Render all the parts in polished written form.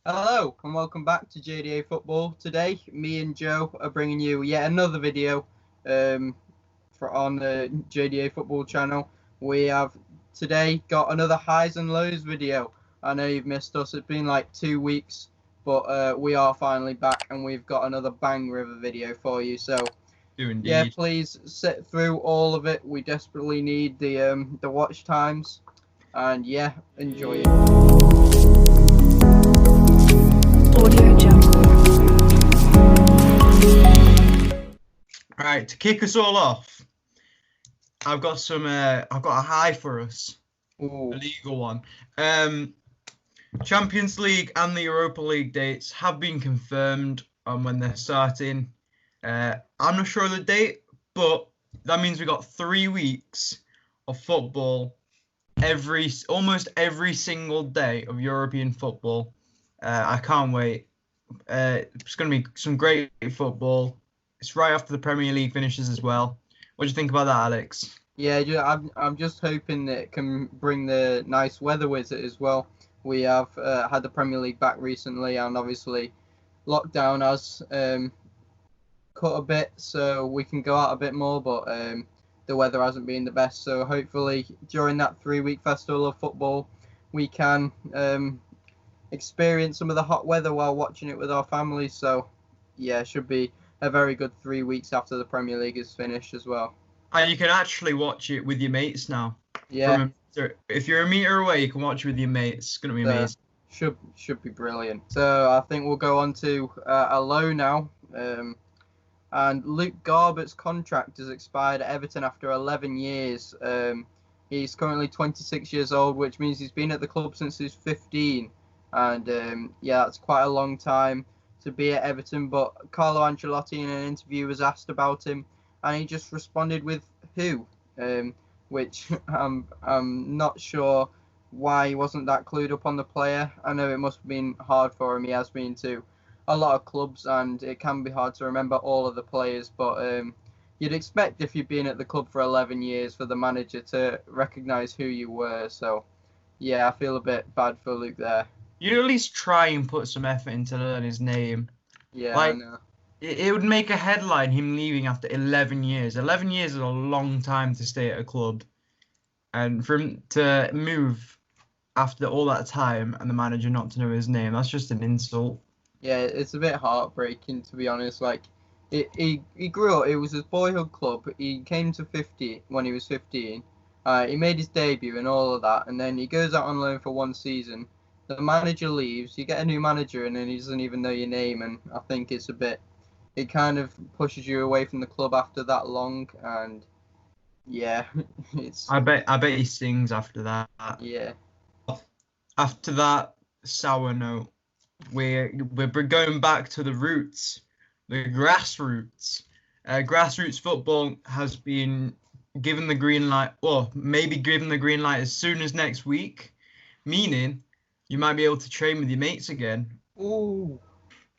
Hello and welcome back to JDA Football. Today, me and Joe are bringing you yet another video on the JDA Football channel. We have today got another highs and lows video. I know you've missed us. It's been like 2 weeks, but we are finally back and we've got another banger of a video for you. So, yeah, please sit through all of it. We desperately need the watch times, and yeah, enjoy it. Right, to kick us all off, I've got a high for us. Ooh. A legal one. Champions League and the Europa League dates have been confirmed on when they're starting. I'm not sure of the date, but that means we got 3 weeks of football almost every single day of European football. I can't wait. It's going to be some great football. It's right after the Premier League finishes as well. What do you think about that, Alex? Yeah, I'm just hoping that it can bring the nice weather with it as well. We have had the Premier League back recently, and obviously lockdown has cut a bit, so we can go out a bit more, but the weather hasn't been the best. So hopefully during that 3-week festival of football, we can experience some of the hot weather while watching it with our families. So yeah, it should be a very good 3 weeks after the Premier League is finished as well. And you can actually watch it with your mates now. Yeah. If you're a meter away, you can watch it with your mates. It's going to be amazing. Should be brilliant. So I think we'll go on to a low now. And Luke Garbutt's contract has expired at Everton after 11 years. He's currently 26 years old, which means he's been at the club since he's 15. And yeah, that's quite a long time to be at Everton. But Carlo Ancelotti in an interview was asked about him, and he just responded with who, which I'm not sure why he wasn't that clued up on the player. I know it must have been hard for him. He has been to a lot of clubs, and it can be hard to remember all of the players. But you'd expect, if you've been at the club for 11 years, for the manager to recognise who you were. So yeah, I feel a bit bad for Luke there. You'd at least try and put some effort into learn his name. Yeah, I know. It would make a headline, him leaving after 11 years. 11 years is a long time to stay at a club. And for him to move after all that time and the manager not to know his name, that's just an insult. Yeah, it's a bit heartbreaking, to be honest. Like, he grew up, it was his boyhood club. He came to 50 when he was 15. He made his debut and all of that. And then he goes out on loan for 1 season. The manager leaves, you get a new manager, and then he doesn't even know your name. And I think it's a bit... It kind of pushes you away from the club after that long, and yeah, it's. I bet he sings after that. Yeah. After that sour note, we're going back to the roots, the grassroots. Grassroots football has been given the green light, or maybe given the green light as soon as next week, meaning you might be able to train with your mates again. Ooh.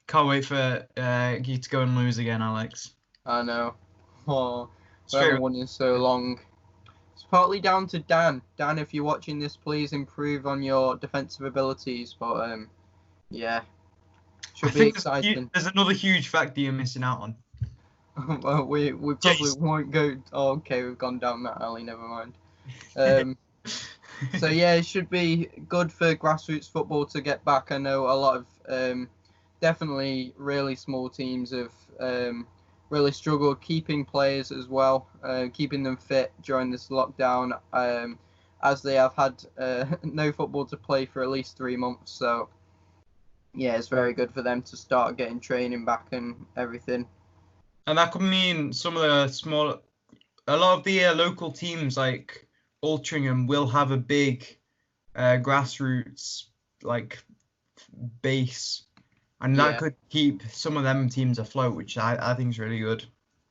Can't wait for you to go and lose again, Alex. I know. Oh, we haven't won in so long. It's partly down to Dan. Dan, if you're watching this, please improve on your defensive abilities. But yeah, should be exciting. There's another huge factor you're missing out on. Well, we probably won't go. Oh, okay, we've gone down that alley. Never mind. So yeah, it should be good for grassroots football to get back. I know a lot of definitely really small teams have really struggled keeping players as well, keeping them fit during this lockdown, as they have had no football to play for at least 3 months. So yeah, it's very good for them to start getting training back and everything. And that could mean some of the a lot of the local teams like Altrincham will have a big grassroots base. And that could keep some of them teams afloat, which I think is really good.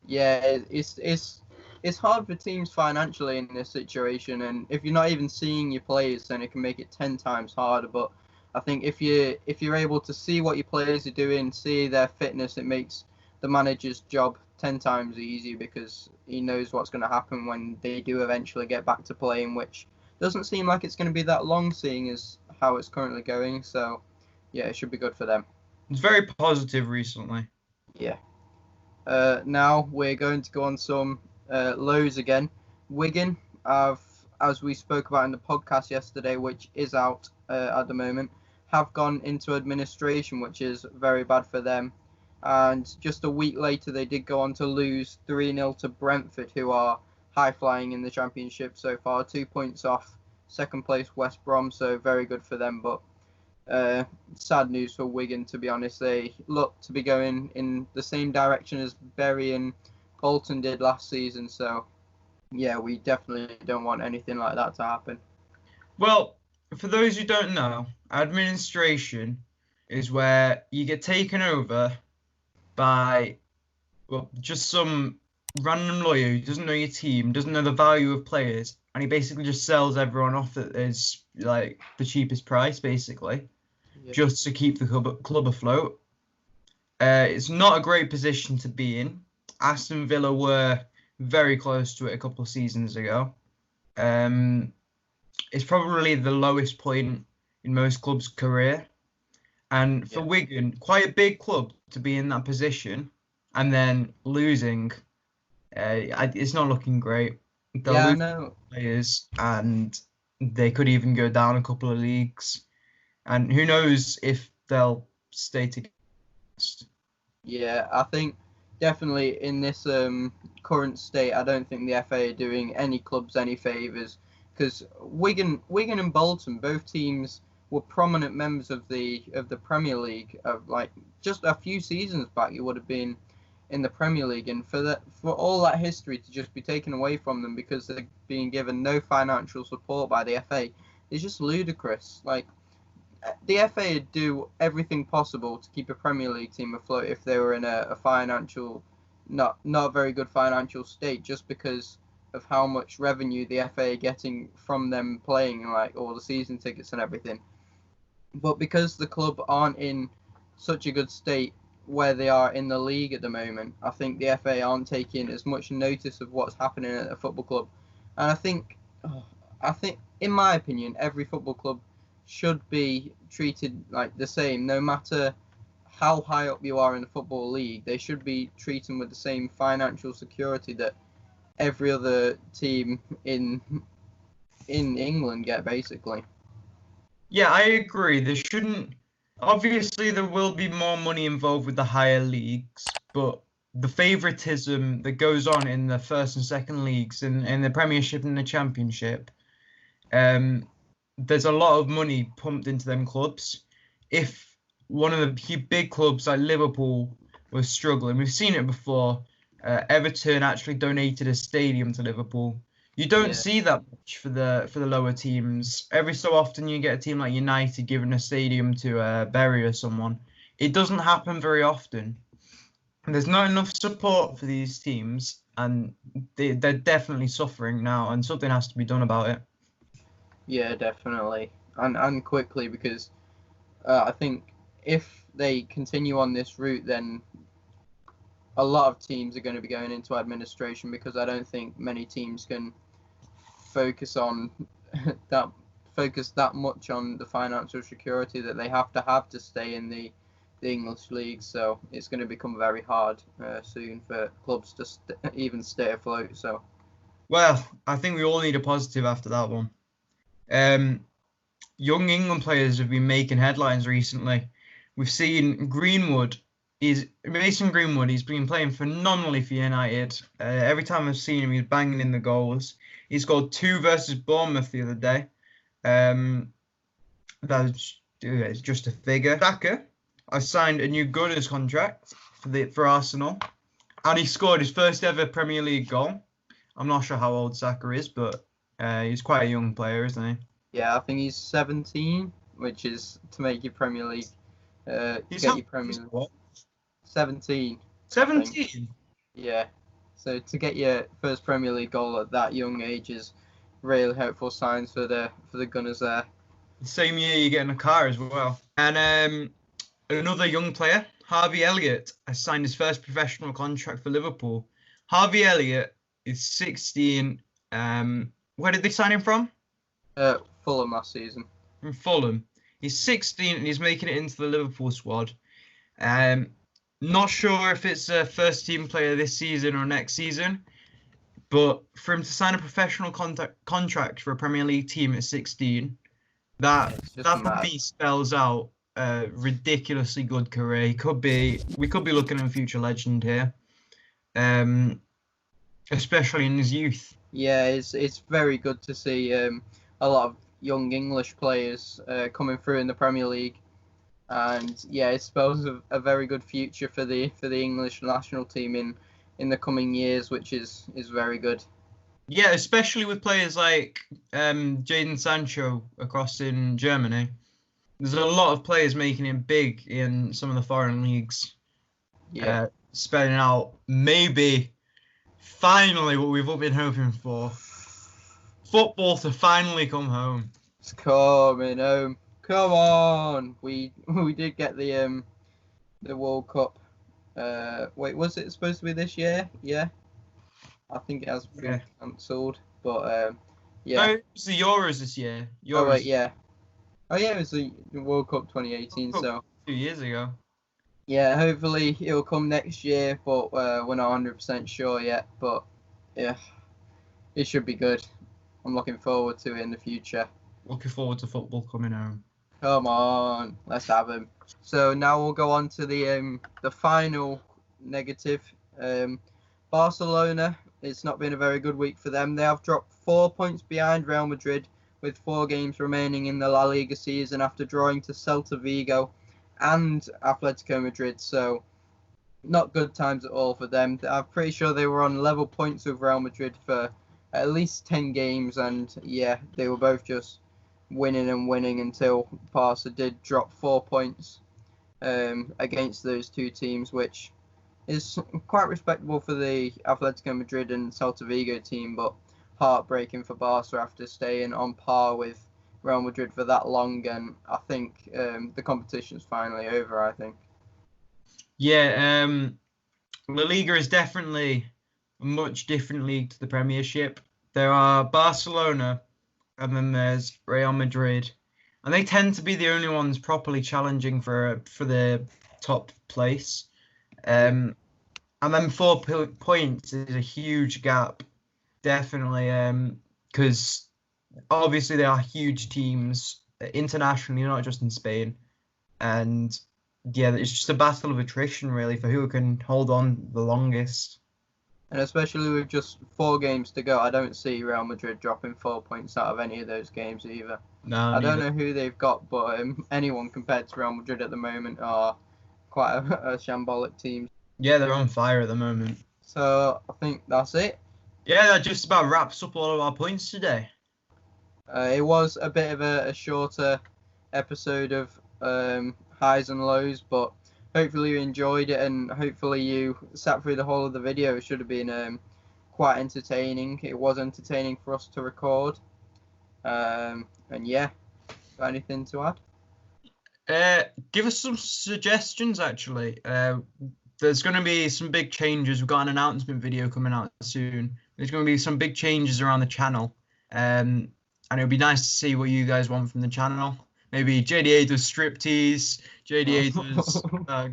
Yeah, it's hard for teams financially in this situation, and if you're not even seeing your players, then it can make it 10 times harder. But I think if you're able to see what your players are doing, see their fitness, it makes the manager's job 10 times easier, because he knows what's going to happen when they do eventually get back to playing, which doesn't seem like it's going to be that long, seeing as how it's currently going. So yeah, it should be good for them. It's very positive recently. Yeah. Now we're going to go on some lows again. Wigan, as we spoke about in the podcast yesterday, which is out at the moment, have gone into administration, which is very bad for them. And just a week later, they did go on to lose 3-0 to Brentford, who are high-flying in the Championship so far, 2 points off second place West Brom, so very good for them. But sad news for Wigan, to be honest. They look to be going in the same direction as Bury and Bolton did last season. So, yeah, we definitely don't want anything like that to happen. Well, for those who don't know, administration is where you get taken over by, well, just some random lawyer who doesn't know your team, doesn't know the value of players, and he basically just sells everyone off at his, like, the cheapest price, basically, just to keep the club afloat. It's not a great position to be in. Aston Villa were very close to it a couple of seasons ago. It's probably the lowest point in most clubs' career. And for Wigan, quite a big club to be in that position and then losing, it's not looking great. They'll lose players, and they could even go down a couple of leagues. And who knows if they'll stay together. Yeah, I think definitely in this current state, I don't think the FA are doing any clubs any favours, because Wigan and Bolton, both teams, were prominent members of the Premier League. Like just a few seasons back, you would have been in the Premier League, and for all that history to just be taken away from them because they're being given no financial support by the FA is just ludicrous. Like, the FA would do everything possible to keep a Premier League team afloat if they were in a financial, not a very good financial state, just because of how much revenue the FA are getting from them playing, like all the season tickets and everything. But because the club aren't in such a good state where they are in the league at the moment, I think the FA aren't taking as much notice of what's happening at a football club. And I think, in my opinion, every football club should be treated like the same, no matter how high up you are in the football league. They should be treated with the same financial security that every other team in England get, basically. Yeah, I agree. There shouldn't. Obviously, there will be more money involved with the higher leagues, but the favouritism that goes on in the first and second leagues, in the Premiership and the Championship, there's a lot of money pumped into them clubs. If one of the big clubs like Liverpool was struggling, we've seen it before. Everton actually donated a stadium to Liverpool. You don't see that much for the lower teams. Every so often you get a team like United giving a stadium to Bury or someone. It doesn't happen very often. And there's not enough support for these teams, and they're definitely suffering now, and something has to be done about it. Yeah, definitely, and quickly, because I think if they continue on this route, then a lot of teams are going to be going into administration, because I don't think many teams can focus that much on the financial security that they have to stay in the English league. So it's going to become very hard soon for clubs to even stay afloat. So, well, I think we all need a positive after that one. Young England players have been making headlines recently. We've seen Mason Greenwood. He's been playing phenomenally for United. Every time I've seen him, he's banging in the goals. He scored 2 versus Bournemouth the other day. That's just a figure. Saka has signed a new Gunners contract for Arsenal, and he scored his first ever Premier League goal. I'm not sure how old Saka is, but he's quite a young player, isn't he? Yeah, I think he's 17, which is to make your Premier League. He's 17. 17? Yeah. So to get your first Premier League goal at that young age is really hopeful signs for the Gunners there. The same year you're getting a car as well. And another young player, Harvey Elliott, has signed his first professional contract for Liverpool. Harvey Elliott is 16. Where did they sign him from? Fulham last season. From Fulham. He's 16 and he's making it into the Liverpool squad. Not sure if it's a first team player this season or next season, but for him to sign a professional contract for a Premier League team at 16, that for me spells out a ridiculously good career. We could be looking at a future legend here, especially in his youth. Yeah, it's very good to see a lot of young English players coming through in the Premier League, and yeah, it spells a very good future for the English national team in the coming years, which is very good. Yeah, especially with players like Jadon Sancho across in Germany. There's a lot of players making it big in some of the foreign leagues. Yeah, spelling out maybe finally what we've all been hoping for. Football to finally come home. It's coming home. Come on. We did get the World Cup. Wait, was it supposed to be this year? Yeah. I think it has been cancelled, but yeah. No, it was the Euros this year. Euros. Oh wait, yeah. Oh yeah, it was the World Cup 2018. So 2 years ago. Yeah, hopefully it'll come next year, but we're not 100% sure yet. But yeah, it should be good. I'm looking forward to it in the future. Looking forward to football coming home. Come on, let's have him. So now we'll go on to the final negative. Barcelona. It's not been a very good week for them. They have dropped 4 points behind Real Madrid with 4 games remaining in the La Liga season after drawing to Celta Vigo and Atletico Madrid. So not good times at all for them. I'm pretty sure they were on level points with Real Madrid for at least 10 games. And yeah, they were both just winning and winning until Barca did drop 4 points against those two teams, which is quite respectable for the Atletico Madrid and Celta Vigo team, but heartbreaking for Barca after staying on par with Real Madrid for that long. And I think the competition's finally over, I think. Yeah, La Liga is definitely a much different league to the Premiership. There are Barcelona and then there's Real Madrid, and they tend to be the only ones properly challenging for the top place. And then 4 points is a huge gap, definitely, because obviously they are huge teams internationally, not just in Spain. And yeah, it's just a battle of attrition, really, for who can hold on the longest. And especially with just 4 games to go, I don't see Real Madrid dropping 4 points out of any of those games either. No, I don't know who they've got, but anyone compared to Real Madrid at the moment are quite a shambolic team. Yeah, they're on fire at the moment. So I think that's it. Yeah, that just about wraps up all of our points today. It was a bit of a shorter episode of highs and lows, but hopefully you enjoyed it, and hopefully you sat through the whole of the video. It should have been quite entertaining. It was entertaining for us to record. And yeah, got anything to add? Give us some suggestions, actually. There's going to be some big changes. We've got an announcement video coming out soon. There's going to be some big changes around the channel. And it would be nice to see what you guys want from the channel. Maybe JDA does striptease. JDA does,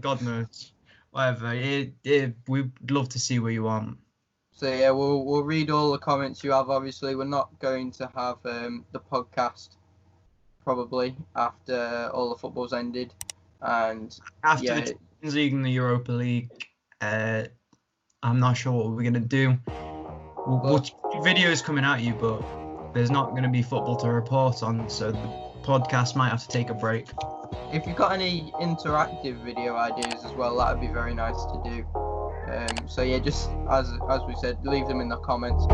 God knows, whatever. We'd love to see what you want. So yeah, we'll read all the comments you have. Obviously, we're not going to have the podcast probably after all the football's ended. And after yeah, the Champions League and the Europa League, I'm not sure what we're going to do. We'll videos coming at you, but there's not going to be football to report on, so the podcast might have to take a break. If you've got any interactive video ideas as well, that would be very nice to do. So yeah, just as we said, leave them in the comments.